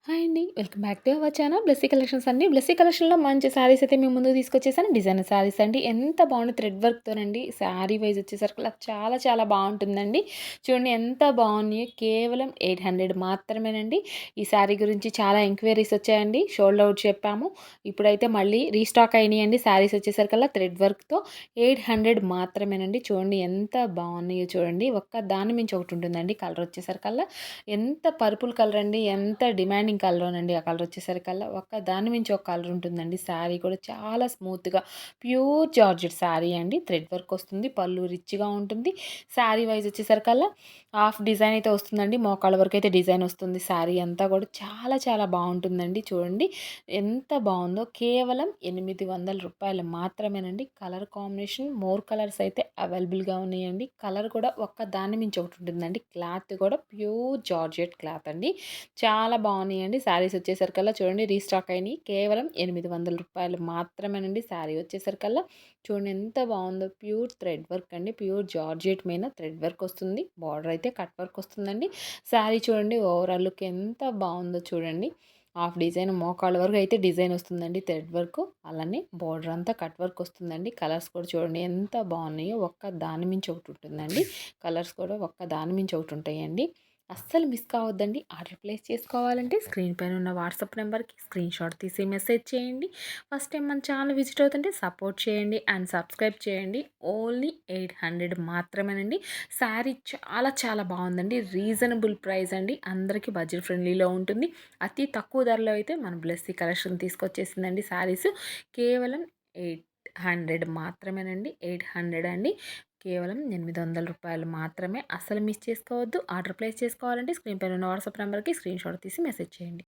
Hi అండి. Welcome back to our channel Blessy collections అండి. బ్లెస్సీ కలెక్షన్‌లో మంచి శారీస్ అయితే మీ ముందుకు తీసుకొచ్చేసాను. డిజైనర్ శారీస్ అండి. ఎంత బాగుంది థ్రెడ్ వర్క్‌తోనండి. శారీ వైస్ వచ్చేసరికి చాలా చాలా బాగుంటుందండి. చూడండి ఎంత బాగున్నాయో. కేవలం 800 మాత్రమేనండి. ఈ శారీ గురించి చాలా ఎంక్వైరీస్ వచ్చాయండి. షోల్డ్ అవుట్ చెప్పాము. ఇప్పుడైతే మళ్ళీ రీస్టాక్ అయినాయండి. శారీస్ వచ్చేసరికల్లా థ్రెడ్ వర్క్‌తో 800 మాత్రమేనండి. చూడండి ఎంత బాగున్నాయో చూడండి. ఒక్క దాని మించి ఒకటి ఉంటుందండి. కలర్ వచ్చేసరికల్లా ఎంత పర్పుల్ కలర్ అండి. ఎంత డిమాండింగ్ కలరోనండి. ఆ కలర్ వచ్చేసరికల్లా ఒక్క దాని మించి ఒక కలర్ ఉంటుందండి. శారీ కూడా చాలా స్మూత్‌గా ప్యూర్ జార్జెట్ శారీ అండి. థ్రెడ్ వర్క్ వస్తుంది. పళ్ళు రిచ్‌గా ఉంటుంది. శారీ వైజ్ వచ్చేసరికల్లా హాఫ్ డిజైన్ అయితే వస్తుందండి. మోకాళ్ళ వరకు అయితే డిజైన్ వస్తుంది. శారీ అంతా కూడా చాలా చాలా బాగుంటుందండి. చూడండి ఎంత బాగుందో. కేవలం రూ. 800 మాత్రమేనండి. కలర్ కాంబినేషన్ మోర్ కలర్స్ అయితే అవైలబుల్‌గా ఉన్నాయండి. కలర్ కూడా ఒక్క దాని మించి ఒకటి ఉంటుందండి. క్లాత్ కూడా ప్యూర్ జార్జెట్ క్లాత్ అండి. చాలా బాగున్నాయండి. శారీస్ వచ్చేసరికల్లా చూడండి రీస్టాక్ అయినాయి. కేవలం రూ. 800 మాత్రమేనండి. శారీ వచ్చేసరికల్లా చూడండి ఎంత బాగుందో. ప్యూర్ థ్రెడ్ వర్క్ అండి. ప్యూర్ జార్జెట్ మీద థ్రెడ్ వర్క్ వస్తుంది. బార్డర్ అయితే కట్ వర్క్ వస్తుందండి. శారీ చూడండి ఓవరాల్ లుక్ ఎంత బాగుందో చూడండి. హాఫ్ డిజైన్ మోకాళ్ళ వరకు అయితే డిజైన్ వస్తుందండి థ్రెడ్ వర్క్. అలానే బార్డర్ అంతా కట్ వర్క్ వస్తుందండి. కలర్స్ కూడా చూడండి ఎంత బాగున్నాయో. ఒక్క దాని మించి ఒకటి ఉంటుందండి. కలర్స్ కూడా ఒక్క దాని మించి ఒకటి ఉంటాయండి. అస్సలు మిస్ కావద్దండి. ఆర్డర్ ప్లేస్ చేసుకోవాలంటే స్క్రీన్ పైన ఉన్న వాట్సాప్ నెంబర్కి స్క్రీన్ షాట్ తీసి మెసేజ్ చేయండి. ఫస్ట్ టైం మన ఛానల్ విజిట్ అవుతుంటే సపోర్ట్ చేయండి అండ్ సబ్స్క్రైబ్ చేయండి. ఓన్లీ 800 మాత్రమేనండి. శారీ చాలా చాలా బాగుందండి. రీజనబుల్ ప్రైస్ అండి. అందరికీ బడ్జెట్ ఫ్రెండ్లీలో ఉంటుంది. అతి తక్కువ ధరలో అయితే మన బ్లెస్సీ కలెక్షన్ తీసుకొచ్చేసిందండి. శారీస్ కేవలం 800 మాత్రమేనండి. 800 అండి. కేవలం రూ. 800 మాత్రమే. అస్సలు మిస్ చేసుకోవద్దు. ఆర్డర్ ప్లేస్ చేసుకోవాలంటే స్క్రీన్ పైన ఉన్న వాట్సాప్ నెంబర్కి స్క్రీన్ షాట్ తీసి మెసేజ్ చేయండి.